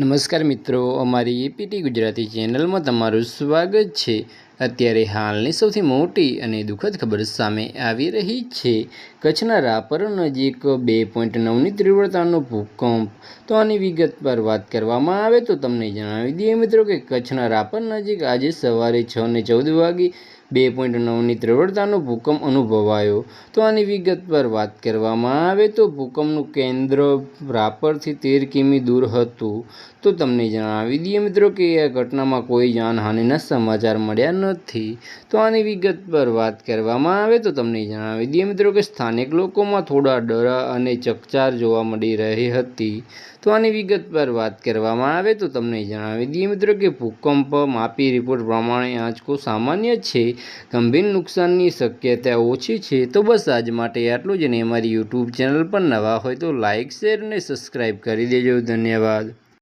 નમસ્કાર મિત્રો, અમારી એપીટી ગુજરાતી ચેનલમાં તમારું સ્વાગત છે। અત્યારે હાલની સૌથી મોટી અને દુઃખદ ખબર સામે આવી રહી છે। કચ્છના રાપર નજીક 2.9ની તીવ્રતાનો ભૂકંપ। તો આની વિગતવાર વાત કરવામાં આવે તો તમને જણાવી દઈએ મિત્રો કે કચ્છના રાપર નજીક આજે સવારે 6:14 વાગે 2.9ની તીવ્રતાનો ભૂકંપ અનુભવાયો। તો આની વિગતવાર વાત કરવામાં આવે તો ભૂકંપનું કેન્દ્ર રાપરથી 13 કિમી દૂર હતું। તો તમને જણાવી દઈએ મિત્રો કે આ ઘટનામાં કોઈ જાનહાનિના સમાચાર મળ્યા નથી। તો આની વિગતવાર વાત કરવામાં આવે તો તમને જણાવી દઈએ મિત્રો કે સ્થાનિક લોકોમાં થોડા ડર અને ચકચાર જોવા મળી રહી હતી। તો આની વિગતવાર વાત કરવામાં આવે તો તમને જણાવી દઈએ મિત્રો કે ભૂકંપ માપી રિપોર્ટ પ્રમાણે આંચકો સામાન્ય છે, ગંભીર નુકસાનની શક્યતા ઓછી છે। તો બસ આજ માટે આટલું જ, અને અમારી યુટ્યુબ ચેનલ પર નવા હોય તો લાઇક, શેર અને સબસ્ક્રાઈબ કરી દેજો। ધન્યવાદ।